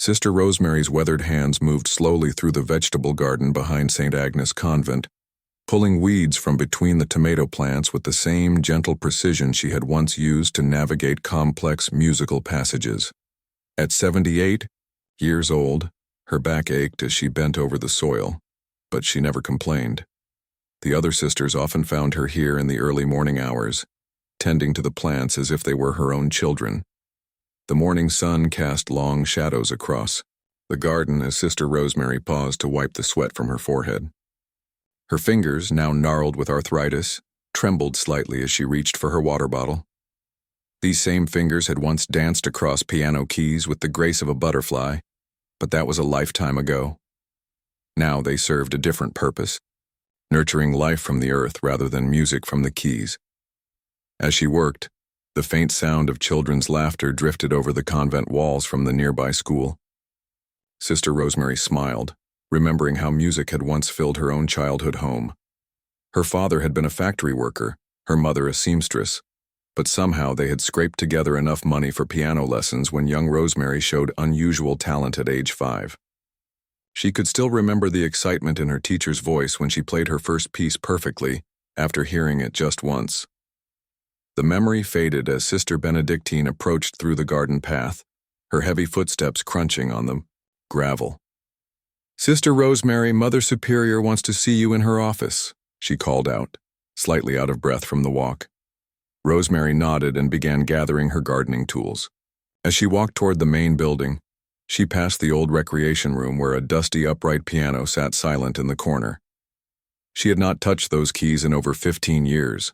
Sister Rosemary's weathered hands moved slowly through the vegetable garden behind St. Agnes Convent, pulling weeds from between the tomato plants with the same gentle precision she had once used to navigate complex musical passages. At 78 years old, her back ached as she bent over the soil, but she never complained. The other sisters often found her here in the early morning hours, tending to the plants as if they were her own children. The morning sun cast long shadows across the garden as Sister Rosemary paused to wipe the sweat from her forehead. Her fingers, now gnarled with arthritis, trembled slightly as she reached for her water bottle. These same fingers had once danced across piano keys with the grace of a butterfly, but that was a lifetime ago. Now they served a different purpose, nurturing life from the earth rather than music from the keys. As she worked, the faint sound of children's laughter drifted over the convent walls from the nearby school. Sister Rosemary smiled, remembering how music had once filled her own childhood home. Her father had been a factory worker, her mother a seamstress, but somehow they had scraped together enough money for piano lessons when young Rosemary showed unusual talent at age 5. She could still remember the excitement in her teacher's voice when she played her first piece perfectly after hearing it just once. The memory faded as Sister Benedictine approached through the garden path, her heavy footsteps crunching on the gravel. "Sister Rosemary, Mother Superior wants to see you in her office," she called out, slightly out of breath from the walk. Rosemary nodded and began gathering her gardening tools. As she walked toward the main building, she passed the old recreation room where a dusty upright piano sat silent in the corner. She had not touched those keys in over 15 years.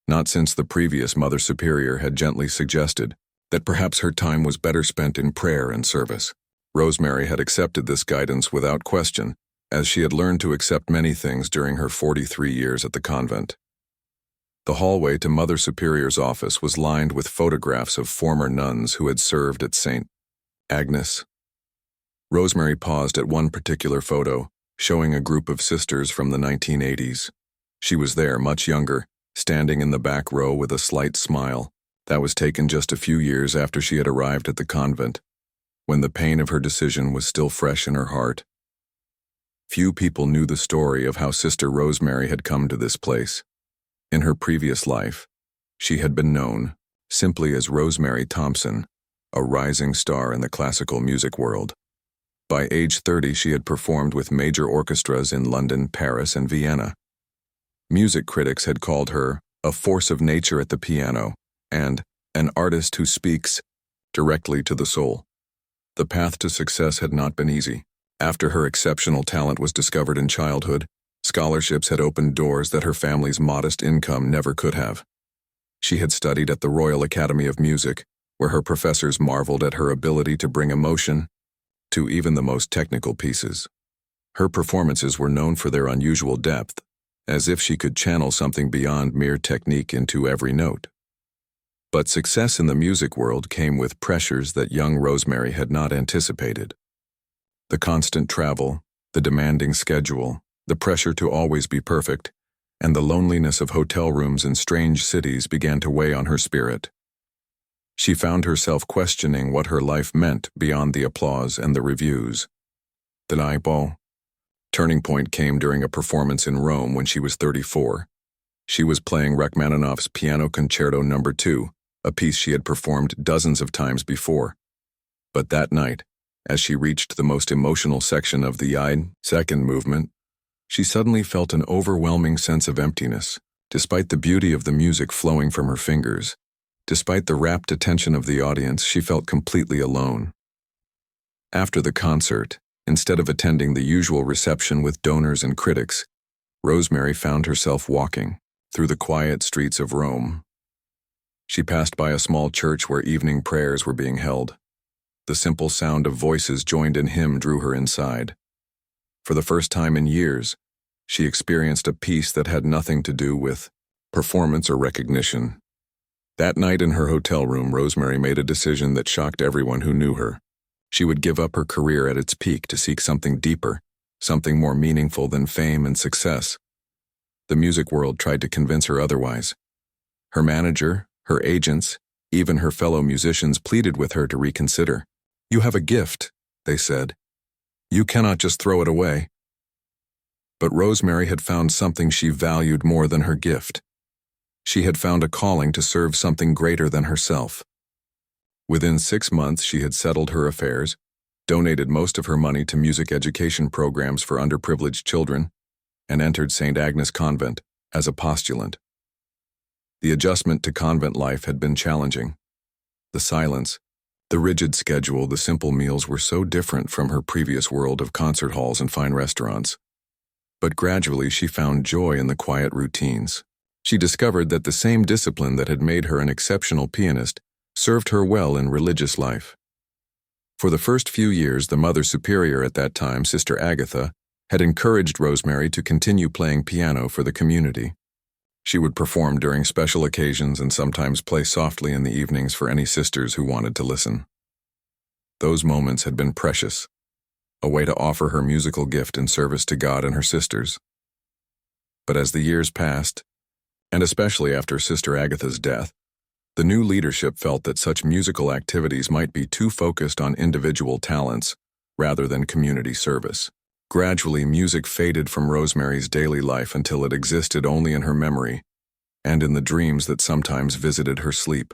Not since the previous Mother Superior had gently suggested that perhaps her time was better spent in prayer and service. Rosemary had accepted this guidance without question, as she had learned to accept many things during her 43 years at the convent. The hallway to Mother Superior's office was lined with photographs of former nuns who had served at St. Agnes. Rosemary paused at one particular photo, showing a group of sisters from the 1980s. She was there, much younger, standing in the back row with a slight smile. That was taken just a few years after she had arrived at the convent, when the pain of her decision was still fresh in her heart. Few people knew the story of how Sister Rosemary had come to this place. In her previous life, she had been known simply as Rosemary Thompson, a rising star in the classical music world. By age 30, she had performed with major orchestras in London, Paris, and Vienna. Music critics had called her a force of nature at the piano and an artist who speaks directly to the soul. The path to success had not been easy. After her exceptional talent was discovered in childhood, scholarships had opened doors that her family's modest income never could have. She had studied at the Royal Academy of Music, where her professors marveled at her ability to bring emotion to even the most technical pieces. Her performances were known for their unusual depth, as if she could channel something beyond mere technique into every note. But success in the music world came with pressures that young Rosemary had not anticipated. The constant travel, the demanding schedule, the pressure to always be perfect, and the loneliness of hotel rooms in strange cities began to weigh on her spirit. She found herself questioning what her life meant beyond the applause and the reviews. The turning point came during a performance in Rome when she was 34. She was playing Rachmaninoff's Piano Concerto No. 2, a piece she had performed dozens of times before. But that night, as she reached the most emotional section of the second movement, she suddenly felt an overwhelming sense of emptiness. Despite the beauty of the music flowing from her fingers, despite the rapt attention of the audience, she felt completely alone. After the concert, instead of attending the usual reception with donors and critics, Rosemary found herself walking through the quiet streets of Rome. She passed by a small church where evening prayers were being held. The simple sound of voices joined in hymn drew her inside. For the first time in years, she experienced a peace that had nothing to do with performance or recognition. That night in her hotel room, Rosemary made a decision that shocked everyone who knew her. She would give up her career at its peak to seek something deeper, something more meaningful than fame and success. The music world tried to convince her otherwise. Her manager, her agents, even her fellow musicians pleaded with her to reconsider. "You have a gift. they said. You cannot just throw it away. But Rosemary had found something she valued more than her gift. She had found a calling to serve something greater than herself. Within 6 months, she had settled her affairs, donated most of her money to music education programs for underprivileged children, and entered St. Agnes Convent as a postulant. The adjustment to convent life had been challenging. The silence, the rigid schedule, the simple meals were so different from her previous world of concert halls and fine restaurants. But gradually she found joy in the quiet routines. She discovered that the same discipline that had made her an exceptional pianist served her well in religious life. For the first few years, the Mother Superior at that time, Sister Agatha, had encouraged Rosemary to continue playing piano for the community. She would perform during special occasions and sometimes play softly in the evenings for any sisters who wanted to listen. Those moments had been precious, a way to offer her musical gift in service to God and her sisters. But as the years passed, and especially after Sister Agatha's death, the new leadership felt that such musical activities might be too focused on individual talents rather than community service. Gradually, music faded from Rosemary's daily life until it existed only in her memory and in the dreams that sometimes visited her sleep.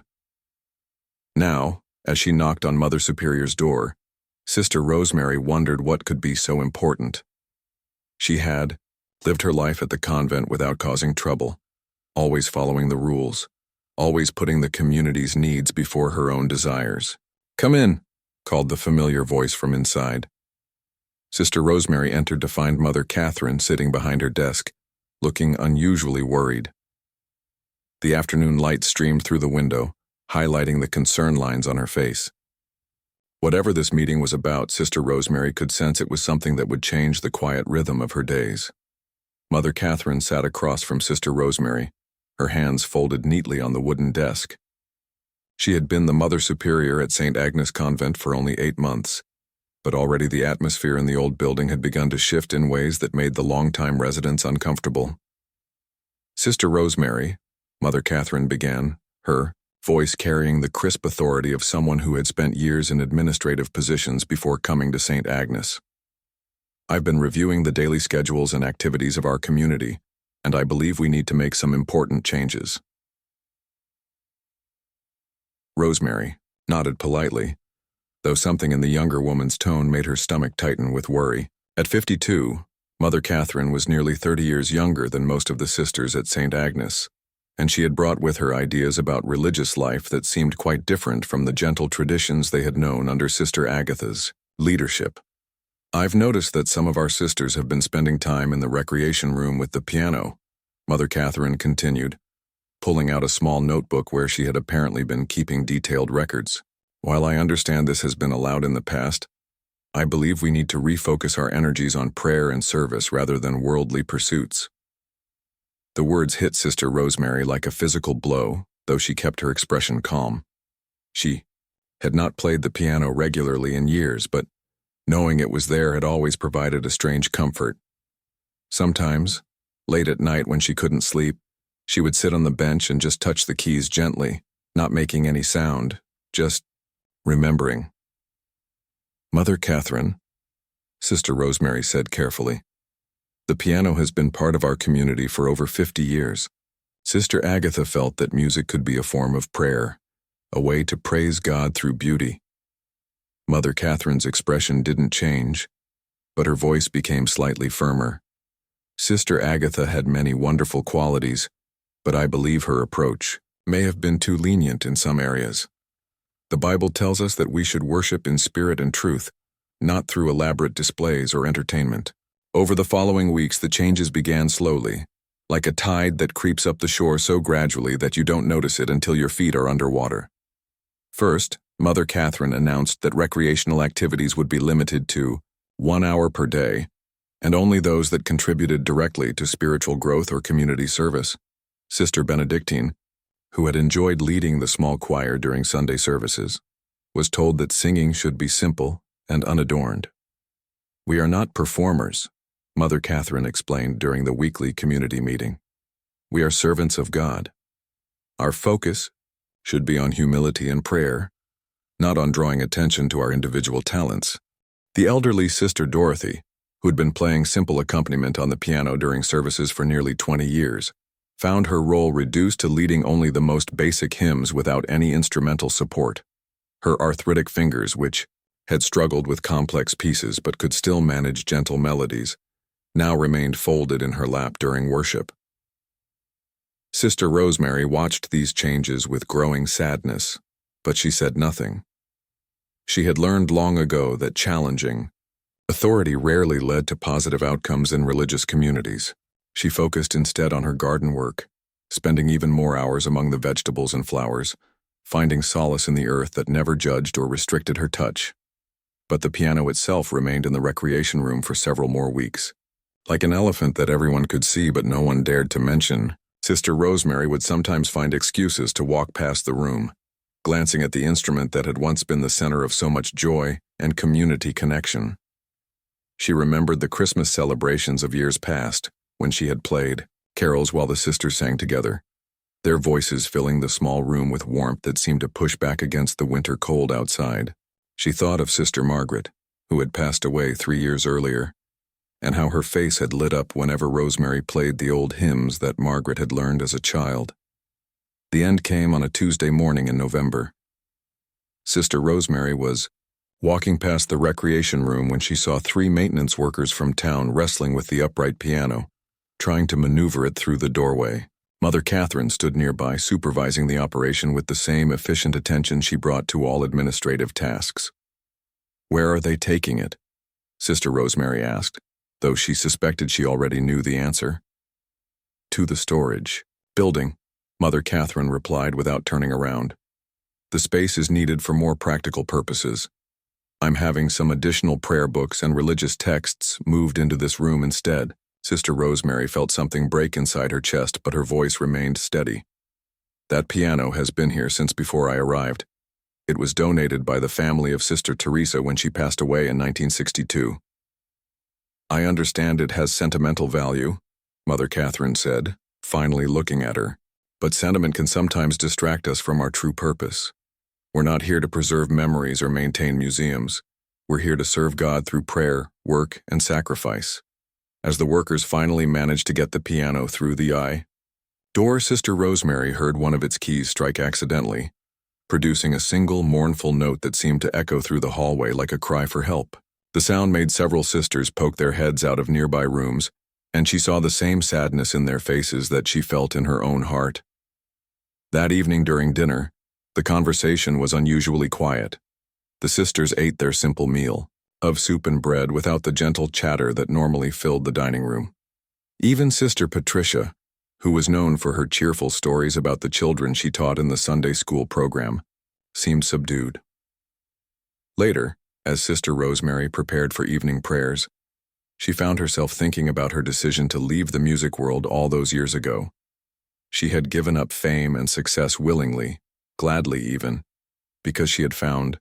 Now, as she knocked on Mother Superior's door, Sister Rosemary wondered what could be so important. She had lived her life at the convent without causing trouble, always following the rules, always putting the community's needs before her own desires. "Come in," called the familiar voice from inside. Sister Rosemary entered to find Mother Catherine sitting behind her desk, looking unusually worried. The afternoon light streamed through the window, highlighting the concern lines on her face. Whatever this meeting was about, Sister Rosemary could sense it was something that would change the quiet rhythm of her days. Mother Catherine sat across from Sister Rosemary, her hands folded neatly on the wooden desk. She had been the Mother Superior at St. Agnes Convent for only 8 months, but already the atmosphere in the old building had begun to shift in ways that made the longtime residents uncomfortable. "Sister Rosemary," Mother Catherine began, her voice carrying the crisp authority of someone who had spent years in administrative positions before coming to St. Agnes. "I've been reviewing the daily schedules and activities of our community, and I believe we need to make some important changes." Rosemary nodded politely, though something in the younger woman's tone made her stomach tighten with worry. At 52, Mother Catherine was nearly 30 years younger than most of the sisters at St. Agnes, and she had brought with her ideas about religious life that seemed quite different from the gentle traditions they had known under Sister Agatha's leadership. "I've noticed that some of our sisters have been spending time in the recreation room with the piano," Mother Catherine continued, pulling out a small notebook where she had apparently been keeping detailed records. "While I understand this has been allowed in the past, I believe we need to refocus our energies on prayer and service rather than worldly pursuits." The words hit Sister Rosemary like a physical blow, though she kept her expression calm. She had not played the piano regularly in years, but knowing it was there had always provided a strange comfort. Sometimes, late at night when she couldn't sleep, she would sit on the bench and just touch the keys gently, not making any sound, just remembering. "Mother Catherine," Sister Rosemary said carefully, "the piano has been part of our community for over 50 years. Sister Agatha felt that music could be a form of prayer, a way to praise God through beauty." Mother Catherine's expression didn't change, but her voice became slightly firmer. "Sister Agatha had many wonderful qualities, but I believe her approach may have been too lenient in some areas. The Bible tells us that we should worship in spirit and truth, not through elaborate displays or entertainment." Over the following weeks, the changes began slowly, like a tide that creeps up the shore so gradually that you don't notice it until your feet are underwater. First, Mother Catherine announced that recreational activities would be limited to 1 hour per day, and only those that contributed directly to spiritual growth or community service. Sister Benedictine, who had enjoyed leading the small choir during Sunday services, was told that singing should be simple and unadorned. "We are not performers," Mother Catherine explained during the weekly community meeting. "We are servants of God. Our focus should be on humility and prayer, not on drawing attention to our individual talents." The elderly Sister Dorothy, who had been playing simple accompaniment on the piano during services for nearly 20 years, found her role reduced to leading only the most basic hymns without any instrumental support. Her arthritic fingers, which had struggled with complex pieces but could still manage gentle melodies, now remained folded in her lap during worship. Sister Rosemary watched these changes with growing sadness, but she said nothing. She had learned long ago that challenging authority rarely led to positive outcomes in religious communities. She focused instead on her garden work, spending even more hours among the vegetables and flowers, finding solace in the earth that never judged or restricted her touch. But the piano itself remained in the recreation room for several more weeks. Like an elephant that everyone could see but no one dared to mention, Sister Rosemary would sometimes find excuses to walk past the room, glancing at the instrument that had once been the center of so much joy and community connection. She remembered the Christmas celebrations of years past, when she had played carols while the sisters sang together, their voices filling the small room with warmth that seemed to push back against the winter cold outside. She thought of Sister Margaret, who had passed away 3 years earlier, and how her face had lit up whenever Rosemary played the old hymns that Margaret had learned as a child. The end came on a Tuesday morning in November. Sister Rosemary was walking past the recreation room when she saw 3 maintenance workers from town wrestling with the upright piano, trying to maneuver it through the doorway. Mother Catherine stood nearby, supervising the operation with the same efficient attention she brought to all administrative tasks. "Where are they taking it?" Sister Rosemary asked, though she suspected she already knew the answer. "To the storage building," Mother Catherine replied without turning around. "The space is needed for more practical purposes. I'm having some additional prayer books and religious texts moved into this room instead." Sister Rosemary felt something break inside her chest, but her voice remained steady. "That piano has been here since before I arrived. It was donated by the family of Sister Teresa when she passed away in 1962. I understand it has sentimental value," Mother Catherine said, finally looking at her, "but sentiment can sometimes distract us from our true purpose. We're not here to preserve memories or maintain museums. We're here to serve God through prayer, work, and sacrifice." As the workers finally managed to get the piano through the door, Sister Rosemary heard one of its keys strike accidentally, producing a single mournful note that seemed to echo through the hallway like a cry for help. The sound made several sisters poke their heads out of nearby rooms, and she saw the same sadness in their faces that she felt in her own heart. That evening during dinner, the conversation was unusually quiet. The sisters ate their simple meal of soup and bread without the gentle chatter that normally filled the dining room. Even Sister Patricia, who was known for her cheerful stories about the children she taught in the Sunday school program, seemed subdued. Later, as Sister Rosemary prepared for evening prayers, she found herself thinking about her decision to leave the music world all those years ago. She had given up fame and success willingly, gladly even, because she had found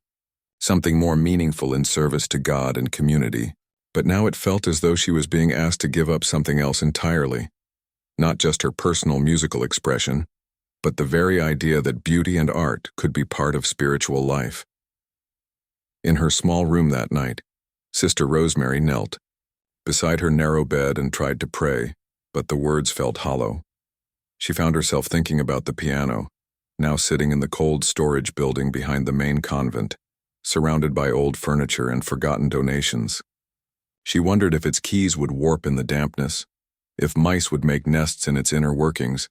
something more meaningful in service to God and community, but now it felt as though she was being asked to give up something else entirely, not just her personal musical expression, but the very idea that beauty and art could be part of spiritual life. In her small room that night, Sister Rosemary knelt beside her narrow bed and tried to pray, but the words felt hollow. She found herself thinking about the piano, now sitting in the cold storage building behind the main convent, surrounded by old furniture and forgotten donations. She wondered if its keys would warp in the dampness, if mice would make nests in its inner workings,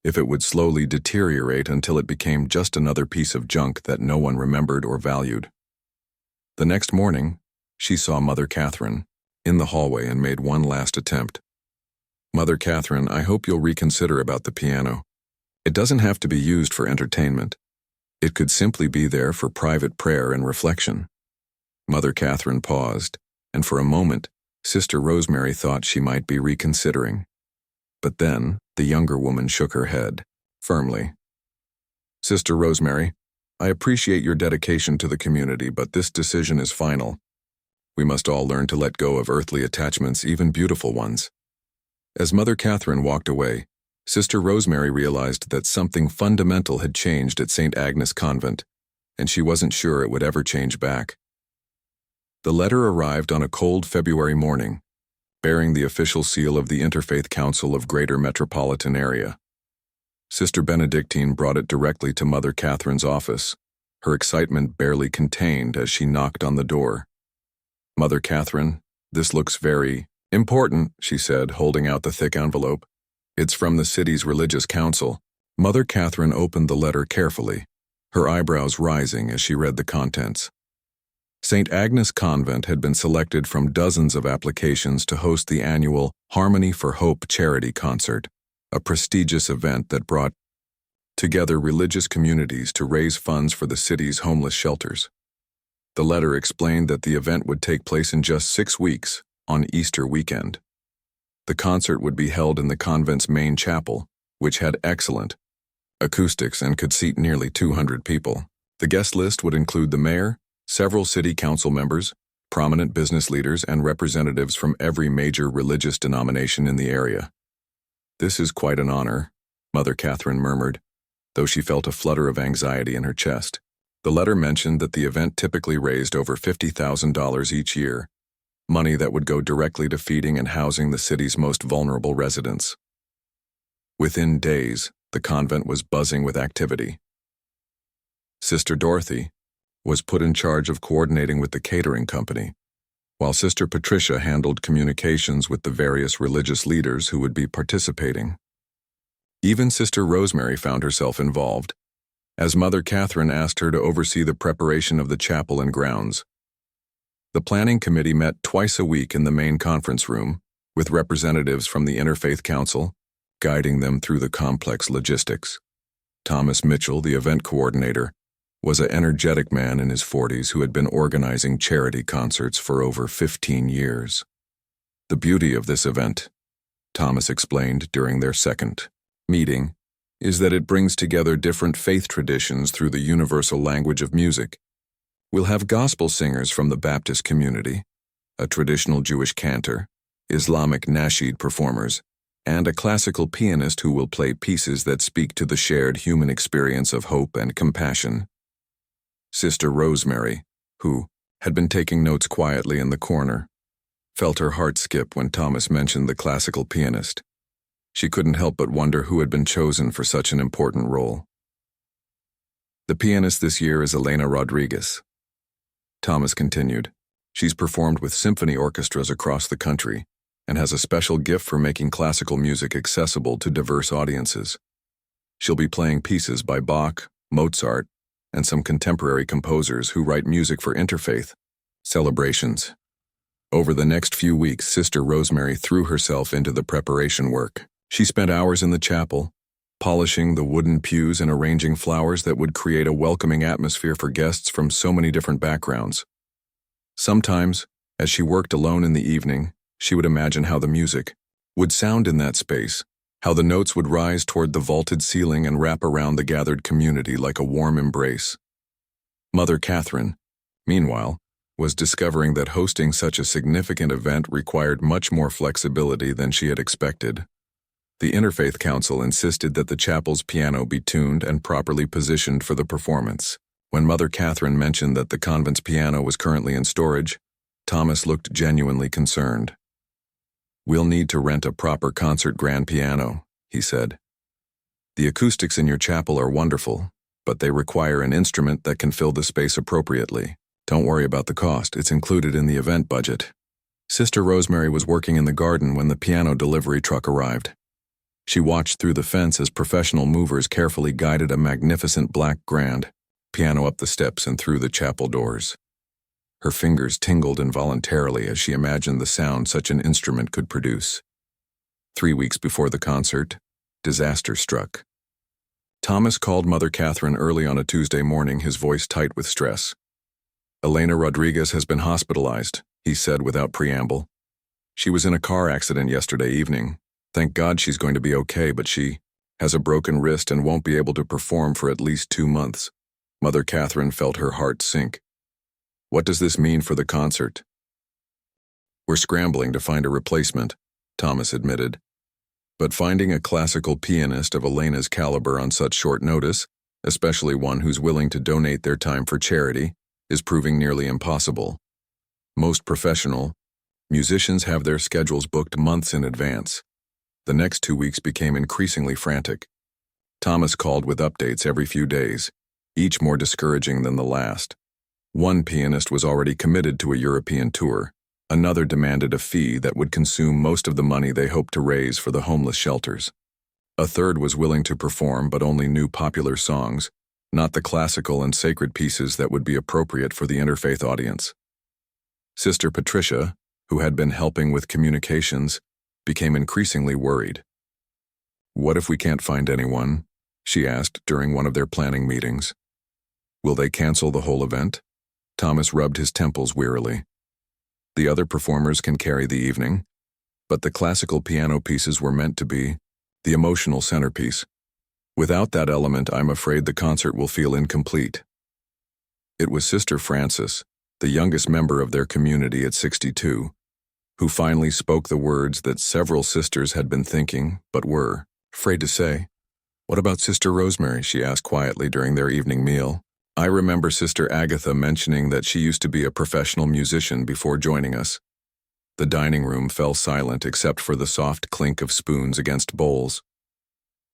if it would slowly deteriorate until it became just another piece of junk that no one remembered or valued. The next morning, she saw Mother Catherine in the hallway and made one last attempt. "Mother Catherine, I hope you'll reconsider about the piano. It doesn't have to be used for entertainment. It could simply be there for private prayer and reflection." Mother Catherine paused, and for a moment, Sister Rosemary thought she might be reconsidering. But then, the younger woman shook her head, firmly. "Sister Rosemary, I appreciate your dedication to the community, but this decision is final. We must all learn to let go of earthly attachments, even beautiful ones." As Mother Catherine walked away, Sister Rosemary realized that something fundamental had changed at St. Agnes Convent, and she wasn't sure it would ever change back. The letter arrived on a cold February morning, bearing the official seal of the Interfaith Council of Greater Metropolitan Area. Sister Benedictine brought it directly to Mother Catherine's office, her excitement barely contained as she knocked on the door. "Mother Catherine, this looks very important," she said, holding out the thick envelope. "It's from the city's religious council." Mother Catherine opened the letter carefully, her eyebrows rising as she read the contents. St. Agnes Convent had been selected from dozens of applications to host the annual Harmony for Hope charity concert, a prestigious event that brought together religious communities to raise funds for the city's homeless shelters. The letter explained that the event would take place in just 6 weeks, on Easter weekend. The concert would be held in the convent's main chapel, which had excellent acoustics and could seat nearly 200 people. The guest list would include the mayor, several city council members, prominent business leaders, and representatives from every major religious denomination in the area. "This is quite an honor," Mother Catherine murmured, though she felt a flutter of anxiety in her chest. The letter mentioned that the event typically raised over $50,000 each year, money that would go directly to feeding and housing the city's most vulnerable residents. Within days, the convent was buzzing with activity. Sister Dorothy was put in charge of coordinating with the catering company, while Sister Patricia handled communications with the various religious leaders who would be participating. Even Sister Rosemary found herself involved, as Mother Catherine asked her to oversee the preparation of the chapel and grounds. The planning committee met twice a week in the main conference room, with representatives from the Interfaith Council, guiding them through the complex logistics. Thomas Mitchell, the event coordinator, was an energetic man in his 40s who had been organizing charity concerts for over 15 years. "The beauty of this event," Thomas explained during their second meeting, "is that it brings together different faith traditions through the universal language of music. We'll have gospel singers from the Baptist community, a traditional Jewish cantor, Islamic nasheed performers, and a classical pianist who will play pieces that speak to the shared human experience of hope and compassion." Sister Rosemary, who had been taking notes quietly in the corner, felt her heart skip when Thomas mentioned the classical pianist. She couldn't help but wonder who had been chosen for such an important role. "The pianist this year is Elena Rodriguez," Thomas continued. "She's performed with symphony orchestras across the country and has a special gift for making classical music accessible to diverse audiences. She'll be playing pieces by Bach, Mozart, and some contemporary composers who write music for interfaith celebrations." Over the next few weeks, Sister Rosemary threw herself into the preparation work. She spent hours in the chapel, polishing the wooden pews and arranging flowers that would create a welcoming atmosphere for guests from so many different backgrounds. Sometimes, as she worked alone in the evening, she would imagine how the music would sound in that space, how the notes would rise toward the vaulted ceiling and wrap around the gathered community like a warm embrace. Mother Catherine, meanwhile, was discovering that hosting such a significant event required much more flexibility than she had expected. The Interfaith Council insisted that the chapel's piano be tuned and properly positioned for the performance. When Mother Catherine mentioned that the convent's piano was currently in storage, Thomas looked genuinely concerned. "We'll need to rent a proper concert grand piano," he said. "The acoustics in your chapel are wonderful, but they require an instrument that can fill the space appropriately. Don't worry about the cost, it's included in the event budget." Sister Rosemary was working in the garden when the piano delivery truck arrived. She watched through the fence as professional movers carefully guided a magnificent black grand piano up the steps and through the chapel doors. Her fingers tingled involuntarily as she imagined the sound such an instrument could produce. 3 weeks before the concert, disaster struck. Thomas called Mother Catherine early on a Tuesday morning, his voice tight with stress. "Elena Rodriguez has been hospitalized," he said without preamble. "She was in a car accident yesterday evening. Thank God she's going to be okay, but she has a broken wrist and won't be able to perform for at least 2 months." Mother Catherine felt her heart sink. "What does this mean for the concert?" "We're scrambling to find a replacement," Thomas admitted. "But finding a classical pianist of Elena's caliber on such short notice, especially one who's willing to donate their time for charity, is proving nearly impossible. Most professional musicians have their schedules booked months in advance. The next 2 weeks became increasingly frantic. Thomas called with updates every few days, each more discouraging than the last. One pianist was already committed to a European tour. Another demanded a fee that would consume most of the money they hoped to raise for the homeless shelters. A third was willing to perform but only knew popular songs, not the classical and sacred pieces that would be appropriate for the interfaith audience. Sister Patricia, who had been helping with communications, became increasingly worried. "What if we can't find anyone?" she asked during one of their planning meetings. "Will they cancel the whole event?" Thomas rubbed his temples wearily. "The other performers can carry the evening, but the classical piano pieces were meant to be the emotional centerpiece. Without that element, I'm afraid the concert will feel incomplete." It was Sister Frances, the youngest member of their community at 62, who finally spoke the words that several sisters had been thinking but were afraid to say. "What about Sister Rosemary?" she asked quietly during their evening meal. "I remember Sister Agatha mentioning that she used to be a professional musician before joining us." The dining room fell silent except for the soft clink of spoons against bowls.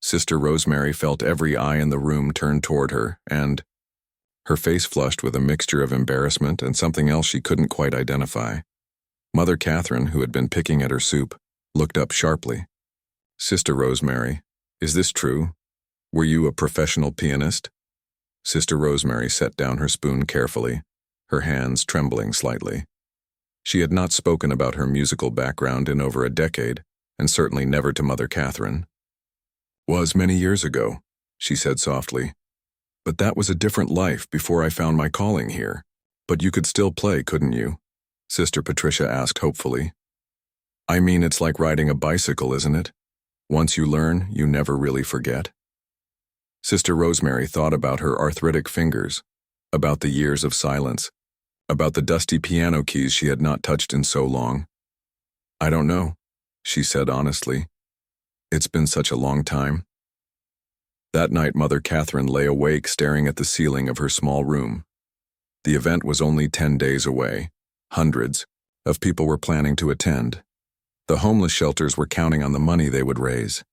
Sister Rosemary felt every eye in the room turned toward her, and her face flushed with a mixture of embarrassment and something else she couldn't quite identify. Mother Catherine, who had been picking at her soup, looked up sharply. "Sister Rosemary, is this true? Were you a professional pianist?" Sister Rosemary set down her spoon carefully, her hands trembling slightly. She had not spoken about her musical background in over a decade, and certainly never to Mother Catherine. "Was many years ago," she said softly. "But that was a different life before I found my calling here. But you could still play, couldn't you?" Sister Patricia asked hopefully. "I mean, it's like riding a bicycle, isn't it? Once you learn, you never really forget." Sister Rosemary thought about her arthritic fingers, about the years of silence, about the dusty piano keys she had not touched in so long. "I don't know," she said honestly. "It's been such a long time." That night, Mother Catherine lay awake staring at the ceiling of her small room. The event was only 10 days away. Hundreds of people were planning to attend. The homeless shelters were counting on the money they would raise,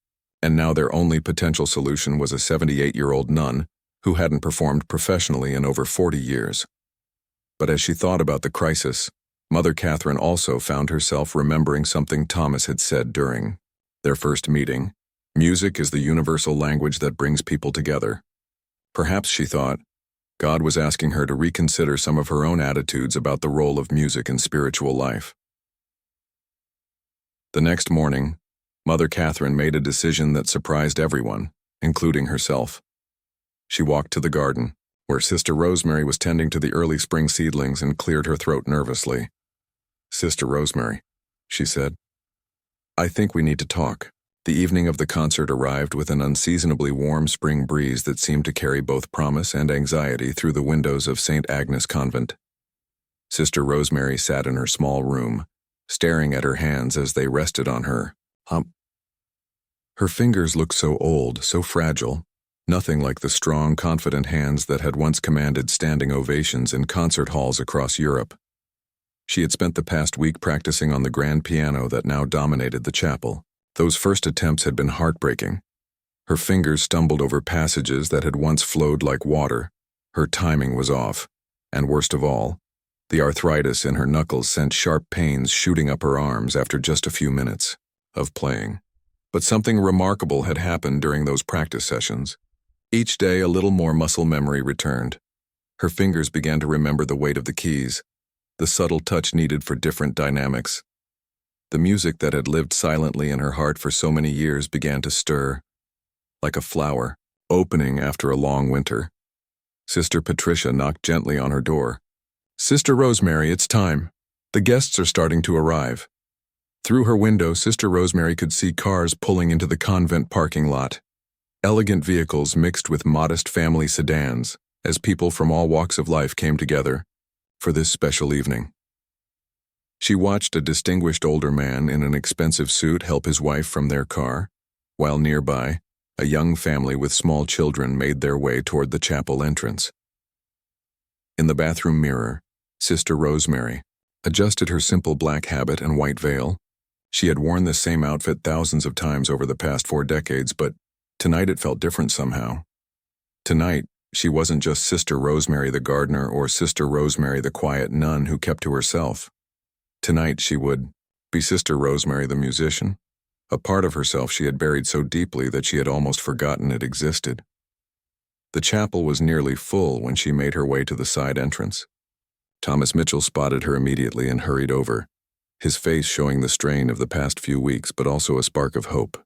and now their only potential solution was a 78-year-old nun who hadn't performed professionally in over 40 years. But as she thought about the crisis, Mother Catherine also found herself remembering something Thomas had said during their first meeting. Music is the universal language that brings people together. Perhaps, she thought, God was asking her to reconsider some of her own attitudes about the role of music in spiritual life. The next morning, Mother Catherine made a decision that surprised everyone, including herself. She walked to the garden, where Sister Rosemary was tending to the early spring seedlings, and cleared her throat nervously. "Sister Rosemary," she said, "I think we need to talk." The evening of the concert arrived with an unseasonably warm spring breeze that seemed to carry both promise and anxiety through the windows of St. Agnes Convent. Sister Rosemary sat in her small room, staring at her hands as they rested on her hump. Her fingers looked so old, so fragile, nothing like the strong, confident hands that had once commanded standing ovations in concert halls across Europe. She had spent the past week practicing on the grand piano that now dominated the chapel. Those first attempts had been heartbreaking. Her fingers stumbled over passages that had once flowed like water. Her timing was off, and worst of all, the arthritis in her knuckles sent sharp pains shooting up her arms after just a few minutes of playing. But something remarkable had happened during those practice sessions. Each day a little more muscle memory returned. Her fingers began to remember the weight of the keys, the subtle touch needed for different dynamics. The music that had lived silently in her heart for so many years began to stir, like a flower, opening after a long winter. Sister Patricia knocked gently on her door. "Sister Rosemary, it's time. The guests are starting to arrive." Through her window, Sister Rosemary could see cars pulling into the convent parking lot. Elegant vehicles mixed with modest family sedans, as people from all walks of life came together for this special evening. She watched a distinguished older man in an expensive suit help his wife from their car, while nearby, a young family with small children made their way toward the chapel entrance. In the bathroom mirror, Sister Rosemary, adjusted her simple black habit and white veil. She had worn this same outfit thousands of times over the past 4 decades, but tonight it felt different somehow. Tonight, she wasn't just Sister Rosemary the gardener or Sister Rosemary the quiet nun who kept to herself. Tonight she would be Sister Rosemary the musician, a part of herself she had buried so deeply that she had almost forgotten it existed. The chapel was nearly full when she made her way to the side entrance. Thomas Mitchell spotted her immediately and hurried over, his face showing the strain of the past few weeks but also a spark of hope.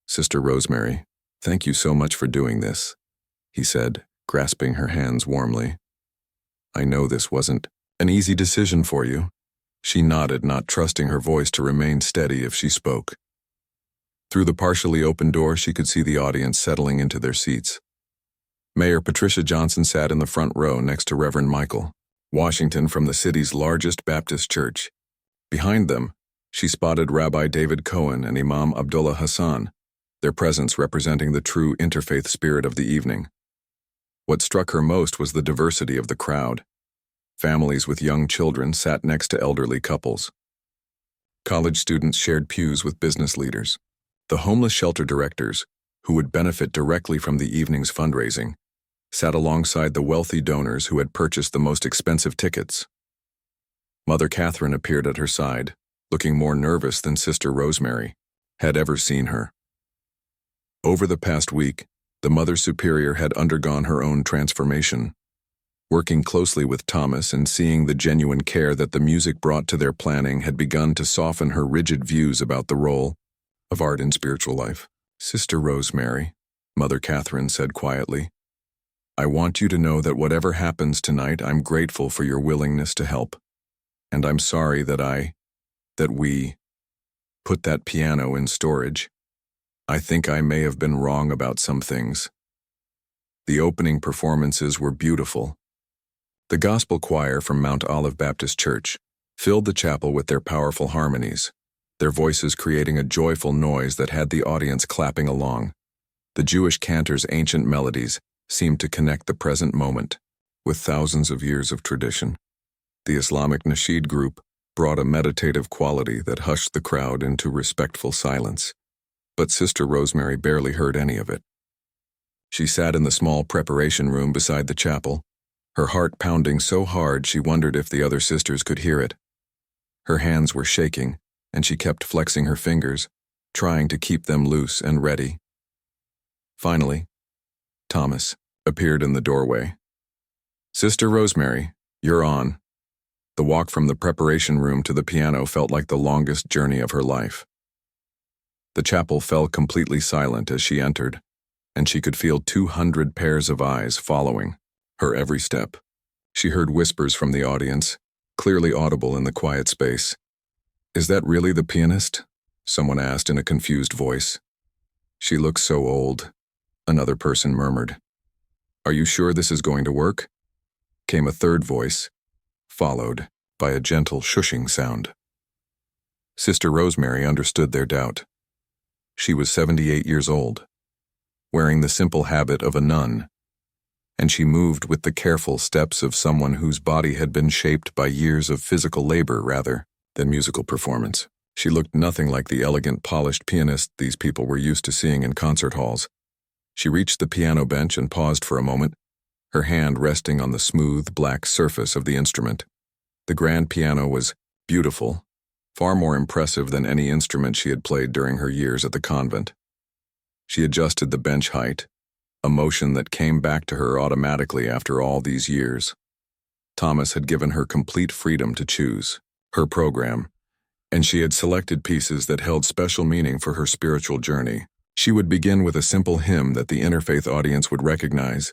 "Sister Rosemary, thank you so much for doing this," he said, grasping her hands warmly. "I know this wasn't an easy decision for you." She nodded, not trusting her voice to remain steady if she spoke. Through the partially open door, she could see the audience settling into their seats. Mayor Patricia Johnson sat in the front row next to Reverend Michael Washington from the city's largest Baptist church. Behind them, she spotted Rabbi David Cohen and Imam Abdullah Hassan, their presence representing the true interfaith spirit of the evening. What struck her most was the diversity of the crowd. Families with young children sat next to elderly couples. College students shared pews with business leaders. The homeless shelter directors, who would benefit directly from the evening's fundraising, sat alongside the wealthy donors who had purchased the most expensive tickets. Mother Catherine appeared at her side, looking more nervous than Sister Rosemary had ever seen her. Over the past week, the Mother Superior had undergone her own transformation. Working closely with Thomas and seeing the genuine care that the music brought to their planning had begun to soften her rigid views about the role of art in spiritual life. "Sister Rosemary," Mother Catherine said quietly, "I want you to know that whatever happens tonight, I'm grateful for your willingness to help. And I'm sorry that we put that piano in storage. I think I may have been wrong about some things." The opening performances were beautiful. The gospel choir from Mount Olive Baptist Church filled the chapel with their powerful harmonies, their voices creating a joyful noise that had the audience clapping along. The Jewish cantor's ancient melodies seemed to connect the present moment with thousands of years of tradition. The Islamic Nasheed group brought a meditative quality that hushed the crowd into respectful silence. But Sister Rosemary barely heard any of it. She sat in the small preparation room beside the chapel, her heart pounding so hard she wondered if the other sisters could hear it. Her hands were shaking, and she kept flexing her fingers, trying to keep them loose and ready. Finally, Thomas appeared in the doorway. "Sister Rosemary, you're on." The walk from the preparation room to the piano felt like the longest journey of her life. The chapel fell completely silent as she entered, and she could feel 200 pairs of eyes following her every step. She heard whispers from the audience, clearly audible in the quiet space. "Is that really the pianist?" someone asked in a confused voice. "She looks so old," another person murmured. "Are you sure this is going to work?" came a third voice, followed by a gentle shushing sound. Sister Rosemary understood their doubt. She was 78 years old, wearing the simple habit of a nun, and she moved with the careful steps of someone whose body had been shaped by years of physical labor rather than musical performance. She looked nothing like the elegant, polished pianist these people were used to seeing in concert halls. She reached the piano bench and paused for a moment, her hand resting on the smooth, black surface of the instrument. The grand piano was beautiful, far more impressive than any instrument she had played during her years at the convent. She adjusted the bench height, a motion that came back to her automatically after all these years. Thomas had given her complete freedom to choose her program, and she had selected pieces that held special meaning for her spiritual journey. She would begin with a simple hymn that the interfaith audience would recognize,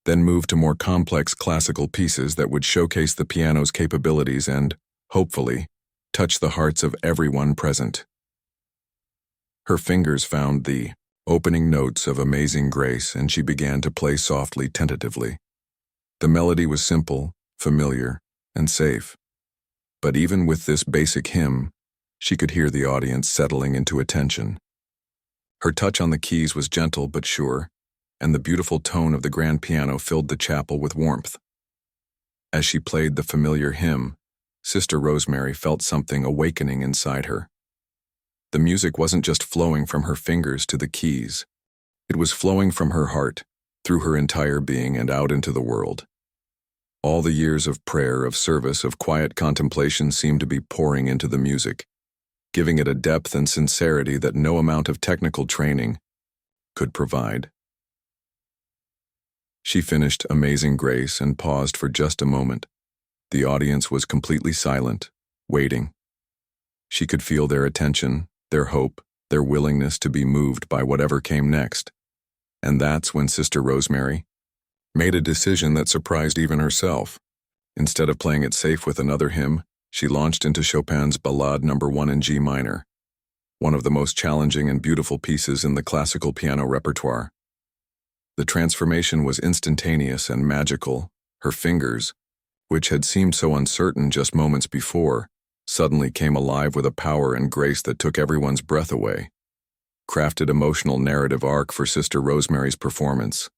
then move to more complex classical pieces that would showcase the piano's capabilities and, hopefully, touch the hearts of everyone present. Her fingers found the opening notes of Amazing Grace, and she began to play softly, tentatively. The melody was simple, familiar, and safe. But even with this basic hymn, she could hear the audience settling into attention. Her touch on the keys was gentle but sure, and the beautiful tone of the grand piano filled the chapel with warmth. As she played the familiar hymn, Sister Rosemary felt something awakening inside her. The music wasn't just flowing from her fingers to the keys. It was flowing from her heart, through her entire being and out into the world. All the years of prayer, of service, of quiet contemplation seemed to be pouring into the music, giving it a depth and sincerity that no amount of technical training could provide. She finished Amazing Grace and paused for just a moment. The audience was completely silent, waiting. She could feel their attention, their hope, their willingness to be moved by whatever came next. And that's when Sister Rosemary made a decision that surprised even herself. Instead of playing it safe with another hymn, she launched into Chopin's Ballade No. 1 in G minor, one of the most challenging and beautiful pieces in the classical piano repertoire. The transformation was instantaneous and magical. Her fingers, which had seemed so uncertain just moments before, suddenly came alive with a power and grace that took everyone's breath away. Crafted emotional narrative arc for Sister Rosemary's performance.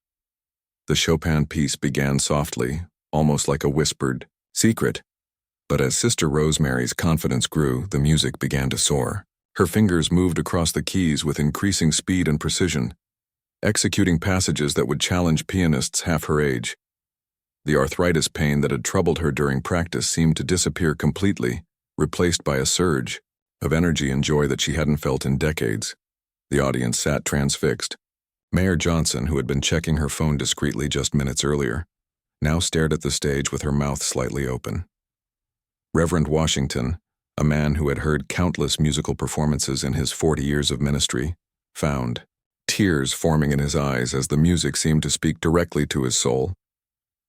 The Chopin piece began softly, almost like a whispered secret. But as Sister Rosemary's confidence grew, the music began to soar. Her fingers moved across the keys with increasing speed and precision, executing passages that would challenge pianists half her age. The arthritis pain that had troubled her during practice seemed to disappear completely, replaced by a surge of energy and joy that she hadn't felt in decades. The audience sat transfixed. Mayor Johnson, who had been checking her phone discreetly just minutes earlier, now stared at the stage with her mouth slightly open. Reverend Washington, a man who had heard countless musical performances in his 40 years of ministry, found tears forming in his eyes as the music seemed to speak directly to his soul.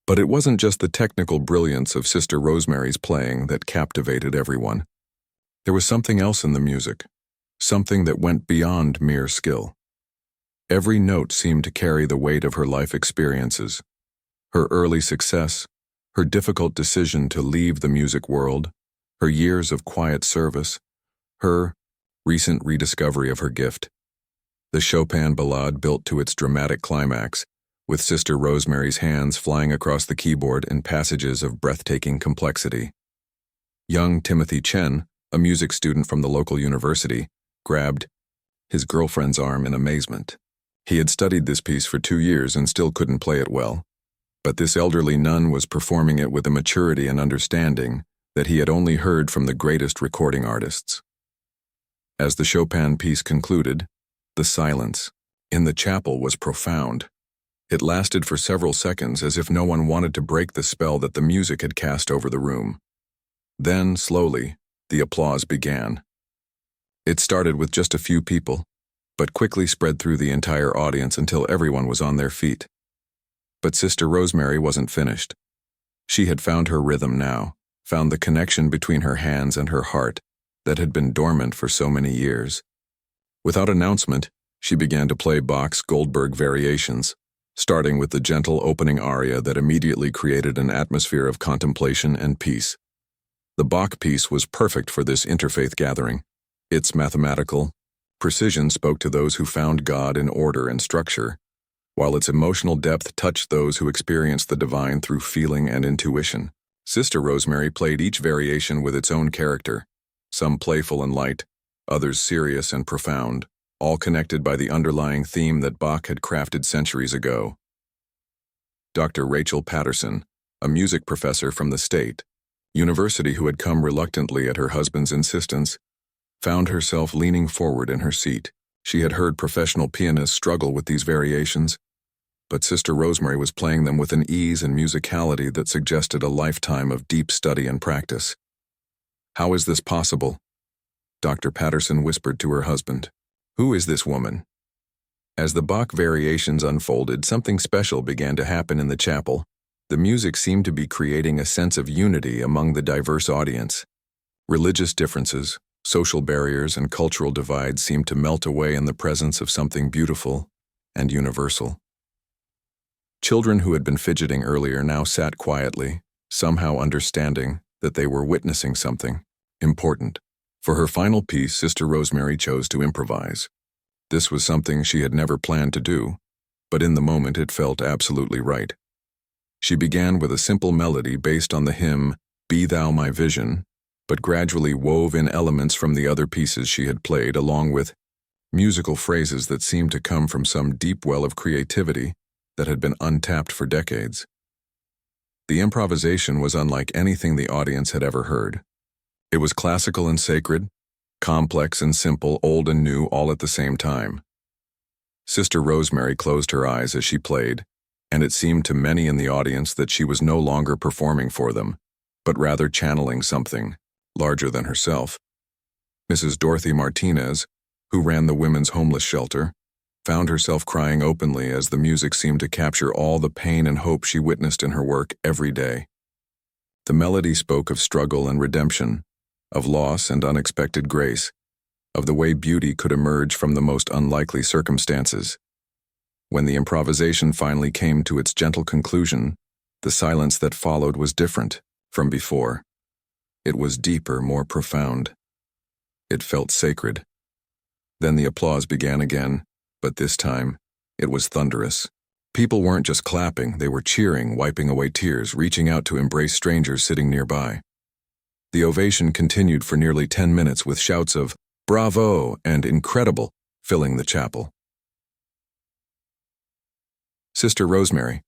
But it wasn't just the technical brilliance of Sister Rosemary's playing that captivated everyone. There was something else in the music, something that went beyond mere skill. Every note seemed to carry the weight of her life experiences. Her early success, her difficult decision to leave the music world, her years of quiet service, her recent rediscovery of her gift. The Chopin Ballade built to its dramatic climax, with Sister Rosemary's hands flying across the keyboard in passages of breathtaking complexity. Young Timothy Chen, a music student from the local university, grabbed his girlfriend's arm in amazement. He had studied this piece for 2 years and still couldn't play it well. But this elderly nun was performing it with a maturity and understanding that he had only heard from the greatest recording artists. As the Chopin piece concluded, the silence in the chapel was profound. It lasted for several seconds as if no one wanted to break the spell that the music had cast over the room. Then, slowly, the applause began. It started with just a few people, but quickly spread through the entire audience until everyone was on their feet. But Sister Rosemary wasn't finished. She had found her rhythm now, found the connection between her hands and her heart that had been dormant for so many years. Without announcement, she began to play Bach's Goldberg variations, starting with the gentle opening aria that immediately created an atmosphere of contemplation and peace. The Bach piece was perfect for this interfaith gathering. Its mathematical precision spoke to those who found God in order and structure, while its emotional depth touched those who experienced the divine through feeling and intuition. Sister Rosemary played each variation with its own character, some playful and light, others serious and profound, all connected by the underlying theme that Bach had crafted centuries ago. Dr. Rachel Patterson, a music professor from the state university who had come reluctantly at her husband's insistence, found herself leaning forward in her seat. She had heard professional pianists struggle with these variations, but Sister Rosemary was playing them with an ease and musicality that suggested a lifetime of deep study and practice. "How is this possible?" Dr. Patterson whispered to her husband. "Who is this woman?" As the Bach variations unfolded, something special began to happen in the chapel. The music seemed to be creating a sense of unity among the diverse audience. Religious differences, social barriers, and cultural divides seemed to melt away in the presence of something beautiful and universal. Children who had been fidgeting earlier now sat quietly, somehow understanding that they were witnessing something important. For her final piece, Sister Rosemary chose to improvise. This was something she had never planned to do, but in the moment it felt absolutely right. She began with a simple melody based on the hymn, "Be Thou My Vision," but gradually wove in elements from the other pieces she had played, along with musical phrases that seemed to come from some deep well of creativity that had been untapped for decades. The improvisation was unlike anything the audience had ever heard. It was classical and sacred, complex and simple, old and new, all at the same time. Sister Rosemary closed her eyes as she played, and it seemed to many in the audience that she was no longer performing for them, but rather channeling something larger than herself. Mrs. Dorothy Martinez, who ran the women's homeless shelter, found herself crying openly as the music seemed to capture all the pain and hope she witnessed in her work every day. The melody spoke of struggle and redemption, of loss and unexpected grace, of the way beauty could emerge from the most unlikely circumstances. When the improvisation finally came to its gentle conclusion, the silence that followed was different from before. It was deeper, more profound. It felt sacred. Then the applause began again, but this time, it was thunderous. People weren't just clapping, they were cheering, wiping away tears, reaching out to embrace strangers sitting nearby. The ovation continued for nearly 10 minutes with shouts of "Bravo" and "Incredible" filling the chapel. Sister Rosemary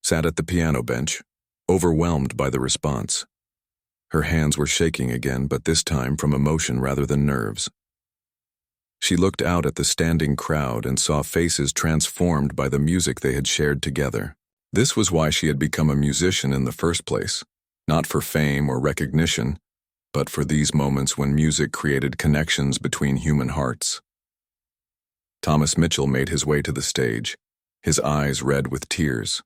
sat at the piano bench, overwhelmed by the response. Her hands were shaking again, but this time from emotion rather than nerves. She looked out at the standing crowd and saw faces transformed by the music they had shared together. This was why she had become a musician in the first place, not for fame or recognition, but for these moments when music created connections between human hearts. Thomas Mitchell made his way to the stage, his eyes red with tears.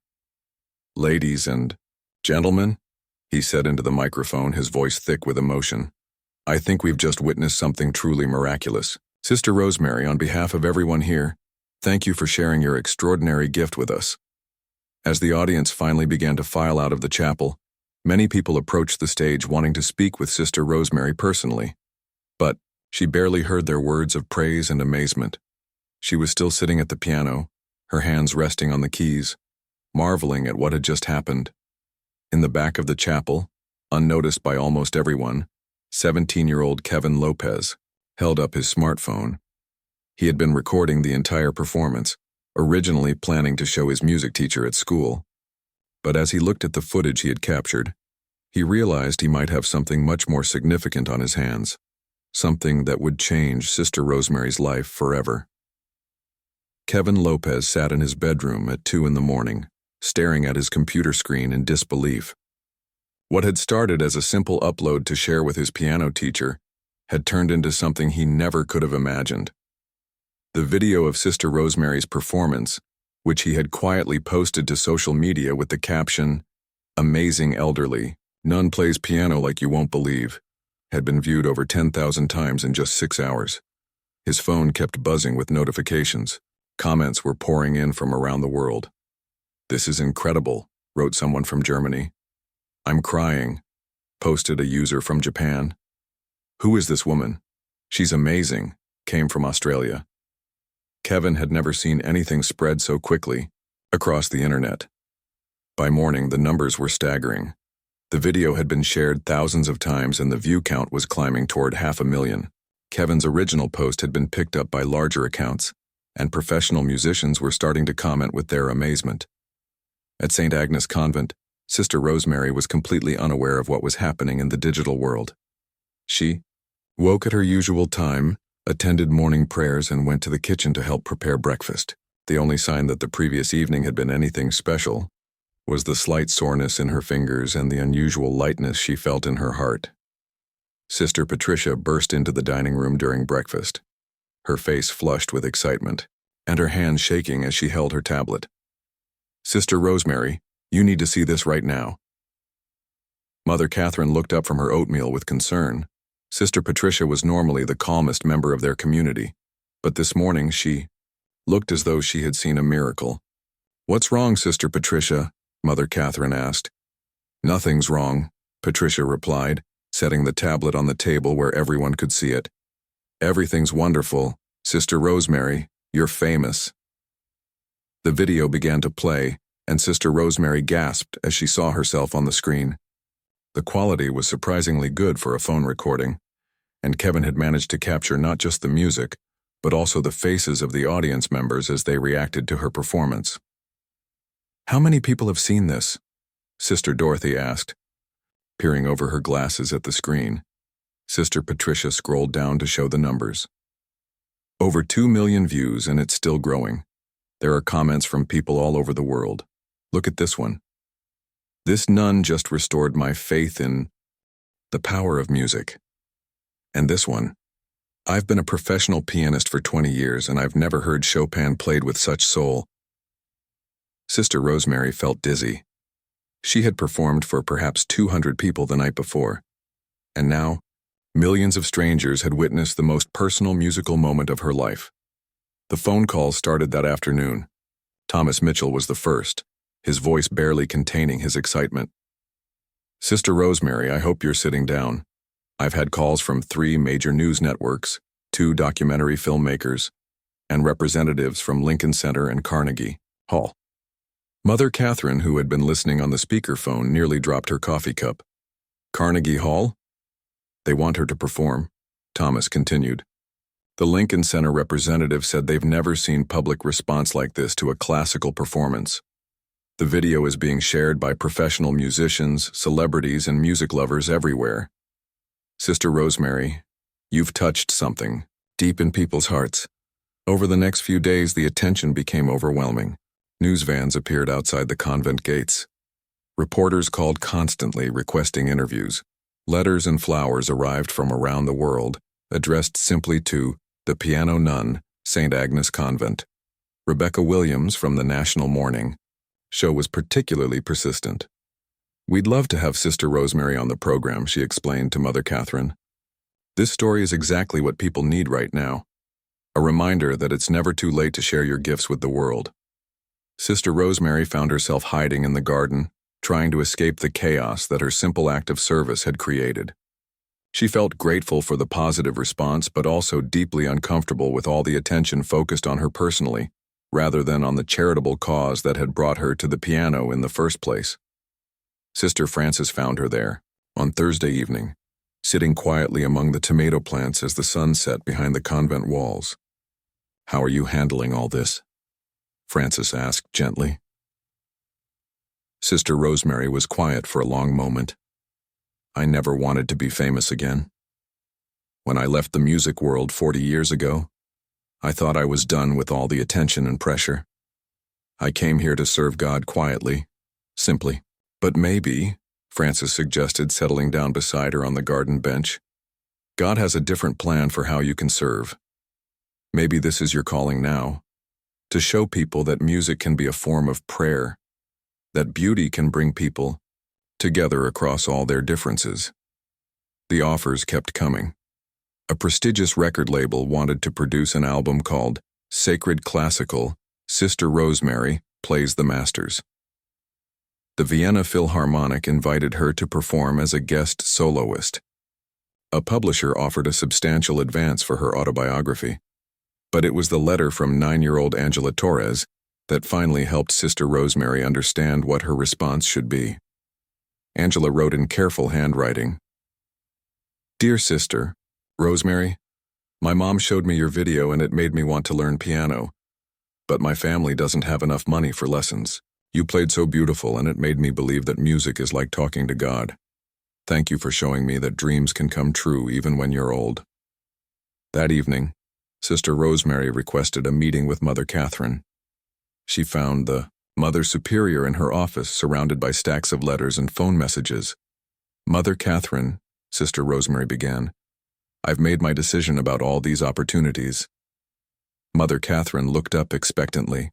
"Ladies and gentlemen," he said into the microphone, his voice thick with emotion, "I think we've just witnessed something truly miraculous. Sister Rosemary, on behalf of everyone here, thank you for sharing your extraordinary gift with us." As the audience finally began to file out of the chapel, many people approached the stage wanting to speak with Sister Rosemary personally. But she barely heard their words of praise and amazement. She was still sitting at the piano, her hands resting on the keys, marveling at what had just happened. In the back of the chapel, unnoticed by almost everyone, 17-year-old Kevin Lopez held up his smartphone. He had been recording the entire performance, originally planning to show his music teacher at school. But as he looked at the footage he had captured, he realized he might have something much more significant on his hands, something that would change Sister Rosemary's life forever. Kevin Lopez sat in his bedroom at 2 a.m, staring at his computer screen in disbelief. What had started as a simple upload to share with his piano teacher had turned into something he never could have imagined. The video of Sister Rosemary's performance, which he had quietly posted to social media with the caption, "Amazing elderly, nun plays piano like you won't believe," had been viewed over 10,000 times in just 6 hours. His phone kept buzzing with notifications. Comments were pouring in from around the world. "This is incredible," wrote someone from Germany. "I'm crying," posted a user from Japan. "Who is this woman? She's amazing," came from Australia. Kevin had never seen anything spread so quickly across the internet. By morning, the numbers were staggering. The video had been shared thousands of times and the view count was climbing toward 500,000. Kevin's original post had been picked up by larger accounts, and professional musicians were starting to comment with their amazement. At St. Agnes Convent, Sister Rosemary was completely unaware of what was happening in the digital world. She woke at her usual time, attended morning prayers, and went to the kitchen to help prepare breakfast. The only sign that the previous evening had been anything special was the slight soreness in her fingers and the unusual lightness she felt in her heart. Sister Patricia burst into the dining room during breakfast, her face flushed with excitement, and her hands shaking as she held her tablet. "Sister Rosemary, you need to see this right now." Mother Catherine looked up from her oatmeal with concern. Sister Patricia was normally the calmest member of their community, but this morning she looked as though she had seen a miracle. "What's wrong, Sister Patricia?" Mother Catherine asked. "Nothing's wrong," Patricia replied, setting the tablet on the table where everyone could see it. "Everything's wonderful. Sister Rosemary, you're famous." The video began to play, and Sister Rosemary gasped as she saw herself on the screen. The quality was surprisingly good for a phone recording, and Kevin had managed to capture not just the music, but also the faces of the audience members as they reacted to her performance. "How many people have seen this?" Sister Dorothy asked, peering over her glasses at the screen. Sister Patricia scrolled down to show the numbers. "Over 2 million views, and it's still growing. There are comments from people all over the world. Look at this one. This nun just restored my faith in the power of music. And this one. I've been a professional pianist for 20 years, and I've never heard Chopin played with such soul." Sister Rosemary felt dizzy. She had performed for perhaps 200 people the night before, and now millions of strangers had witnessed the most personal musical moment of her life. The phone calls started that afternoon. Thomas Mitchell was the first, his voice barely containing his excitement. "Sister Rosemary, I hope you're sitting down. I've had calls from 3 major news networks, 2 documentary filmmakers, and representatives from Lincoln Center and Carnegie Hall." Mother Catherine, who had been listening on the speakerphone, nearly dropped her coffee cup. "Carnegie Hall? They want her to perform," Thomas continued. "The Lincoln Center representative said they've never seen public response like this to a classical performance. The video is being shared by professional musicians, celebrities, and music lovers everywhere. Sister Rosemary, you've touched something deep in people's hearts." Over the next few days, the attention became overwhelming. News vans appeared outside the convent gates. Reporters called constantly, requesting interviews. Letters and flowers arrived from around the world, addressed simply to the Piano Nun, St. Agnes Convent. Rebecca Williams from the National Morning Show was particularly persistent. "We'd love to have Sister Rosemary on the program," she explained to Mother Catherine. "This story is exactly what people need right now. A reminder that it's never too late to share your gifts with the world." Sister Rosemary found herself hiding in the garden, trying to escape the chaos that her simple act of service had created. She felt grateful for the positive response, but also deeply uncomfortable with all the attention focused on her personally, rather than on the charitable cause that had brought her to the piano in the first place. Sister Frances found her there, on Thursday evening, sitting quietly among the tomato plants as the sun set behind the convent walls. "How are you handling all this?" Frances asked gently. Sister Rosemary was quiet for a long moment. "I never wanted to be famous again. When I left the music world 40 years ago, I thought I was done with all the attention and pressure. I came here to serve God quietly, simply. But maybe," Frances suggested, settling down beside her on the garden bench, "God has a different plan for how you can serve. Maybe this is your calling now, to show people that music can be a form of prayer, that beauty can bring people together across all their differences." The offers kept coming. A prestigious record label wanted to produce an album called Sacred Classical, Sister Rosemary Plays the Masters. The Vienna Philharmonic invited her to perform as a guest soloist. A publisher offered a substantial advance for her autobiography. But it was the letter from 9-year-old Angela Torres that finally helped Sister Rosemary understand what her response should be. Angela wrote in careful handwriting, "Dear Sister Rosemary, my mom showed me your video and it made me want to learn piano. But my family doesn't have enough money for lessons. You played so beautiful and it made me believe that music is like talking to God. Thank you for showing me that dreams can come true even when you're old." That evening, Sister Rosemary requested a meeting with Mother Catherine. She found the Mother Superior in her office, surrounded by stacks of letters and phone messages. "Mother Catherine," Sister Rosemary began, "I've made my decision about all these opportunities." Mother Catherine looked up expectantly.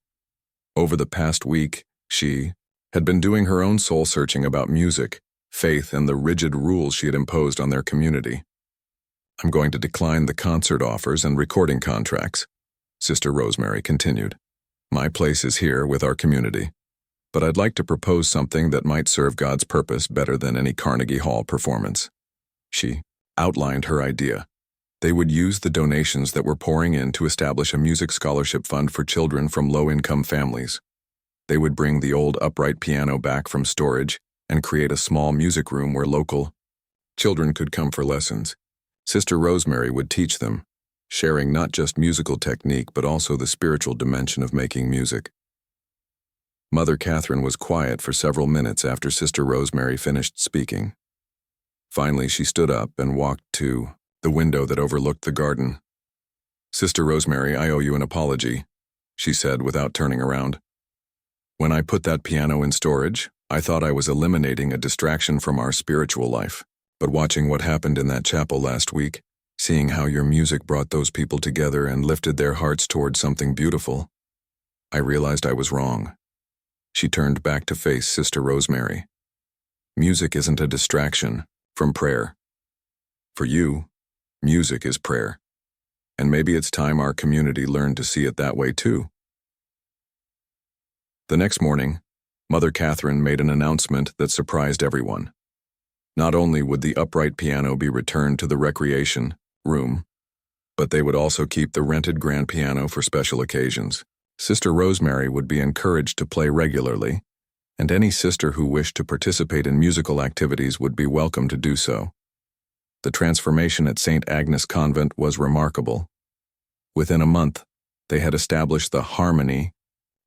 Over the past week, she had been doing her own soul-searching about music, faith, and the rigid rules she had imposed on their community. "I'm going to decline the concert offers and recording contracts," Sister Rosemary continued. "My place is here with our community, but I'd like to propose something that might serve God's purpose better than any Carnegie Hall performance." She outlined her idea. They would use the donations that were pouring in to establish a music scholarship fund for children from low-income families. They would bring the old upright piano back from storage and create a small music room where local children could come for lessons. Sister Rosemary would teach them, sharing not just musical technique but also the spiritual dimension of making music. Mother Catherine was quiet for several minutes after Sister Rosemary finished speaking. Finally, she stood up and walked to the window that overlooked the garden. "Sister Rosemary, I owe you an apology," she said without turning around. "When I put that piano in storage, I thought I was eliminating a distraction from our spiritual life. But watching what happened in that chapel last week, seeing how your music brought those people together and lifted their hearts toward something beautiful, I realized I was wrong." She turned back to face Sister Rosemary. "Music isn't a distraction from prayer. For you, music is prayer. And maybe it's time our community learned to see it that way too." The next morning, Mother Catherine made an announcement that surprised everyone. Not only would the upright piano be returned to the recreation room, but they would also keep the rented grand piano for special occasions. Sister Rosemary would be encouraged to play regularly, and any sister who wished to participate in musical activities would be welcome to do so. The transformation at St. Agnes Convent was remarkable. Within a month, they had established the Harmony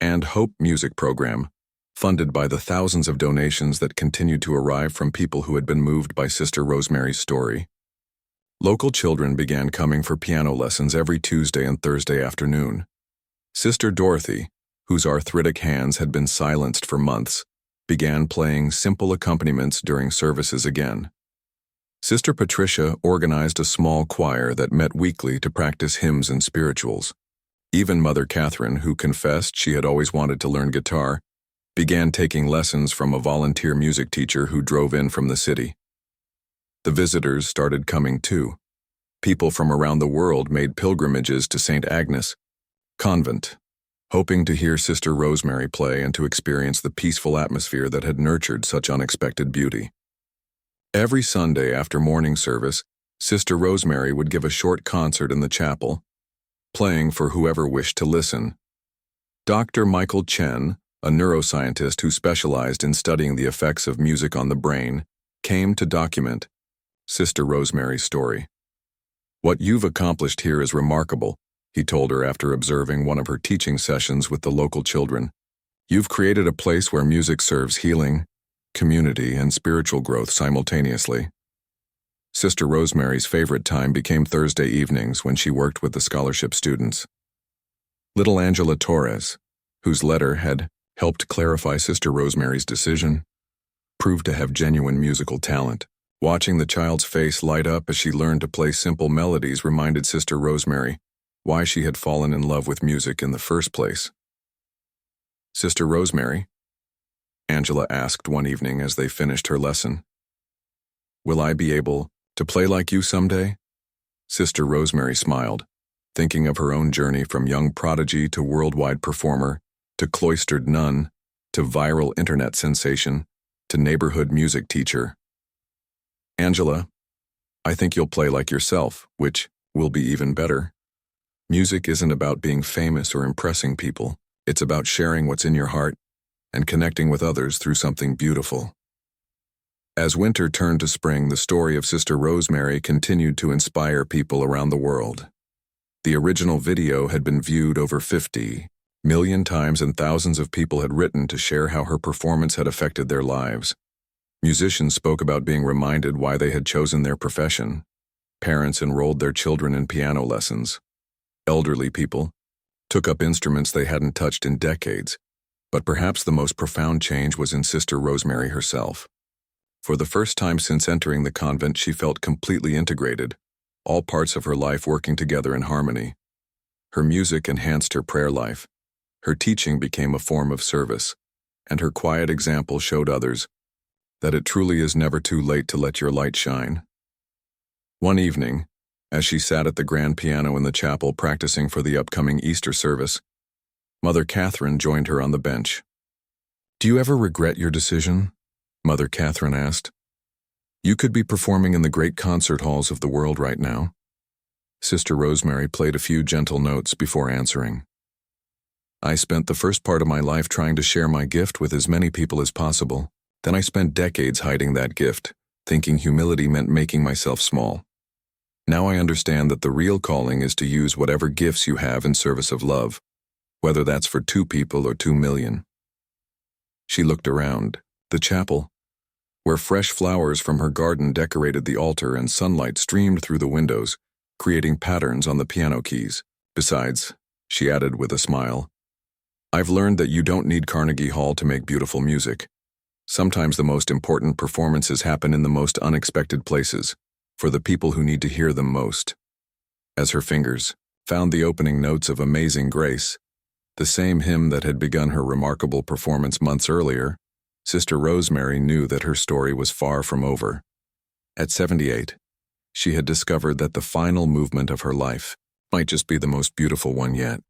and Hope music program, funded by the thousands of donations that continued to arrive from people who had been moved by Sister Rosemary's story. Local children began coming for piano lessons every Tuesday and Thursday afternoon. Sister Dorothy, whose arthritic hands had been silenced for months, began playing simple accompaniments during services again. Sister Patricia organized a small choir that met weekly to practice hymns and spirituals. Even Mother Catherine, who confessed she had always wanted to learn guitar, began taking lessons from a volunteer music teacher who drove in from the city. The visitors started coming too. People from around the world made pilgrimages to St. Agnes Convent, hoping to hear Sister Rosemary play and to experience the peaceful atmosphere that had nurtured such unexpected beauty. Every Sunday after morning service, Sister Rosemary would give a short concert in the chapel, playing for whoever wished to listen. Dr. Michael Chen, a neuroscientist who specialized in studying the effects of music on the brain, came to document Sister Rosemary's story. "What you've accomplished here is remarkable," he told her after observing one of her teaching sessions with the local children. "You've created a place where music serves healing, community, and spiritual growth simultaneously." Sister Rosemary's favorite time became Thursday evenings when she worked with the scholarship students. Little Angela Torres, whose letter had helped clarify Sister Rosemary's decision, proved to have genuine musical talent. Watching the child's face light up as she learned to play simple melodies reminded Sister Rosemary why she had fallen in love with music in the first place. "Sister Rosemary?" Angela asked one evening as they finished her lesson. "Will I be able to play like you someday?" Sister Rosemary smiled, thinking of her own journey from young prodigy to worldwide performer, to cloistered nun, to viral internet sensation, to neighborhood music teacher. "Angela, I think you'll play like yourself, which will be even better. Music isn't about being famous or impressing people. It's about sharing what's in your heart and connecting with others through something beautiful." As winter turned to spring, the story of Sister Rosemary continued to inspire people around the world. The original video had been viewed over 50 million times, and thousands of people had written to share how her performance had affected their lives. Musicians spoke about being reminded why they had chosen their profession. Parents enrolled their children in piano lessons. Elderly people took up instruments they hadn't touched in decades. But perhaps the most profound change was in Sister Rosemary herself. For the first time since entering the convent, she felt completely integrated, all parts of her life working together in harmony. Her music enhanced her prayer life. Her teaching became a form of service, and her quiet example showed others that it truly is never too late to let your light shine. One evening, as she sat at the grand piano in the chapel practicing for the upcoming Easter service, Mother Catherine joined her on the bench. "Do you ever regret your decision?" Mother Catherine asked. "You could be performing in the great concert halls of the world right now." Sister Rosemary played a few gentle notes before answering. "I spent the first part of my life trying to share my gift with as many people as possible. Then I spent decades hiding that gift, thinking humility meant making myself small. Now I understand that the real calling is to use whatever gifts you have in service of love, whether that's for 2 people or 2 million. She looked around. The chapel, where fresh flowers from her garden decorated the altar and sunlight streamed through the windows, creating patterns on the piano keys. Besides, she added with a smile, I've learned that you don't need Carnegie Hall to make beautiful music. Sometimes the most important performances happen in the most unexpected places, for the people who need to hear them most. As her fingers found the opening notes of Amazing Grace, the same hymn that had begun her remarkable performance months earlier, Sister Rosemary knew that her story was far from over. At 78, she had discovered that the final movement of her life might just be the most beautiful one yet.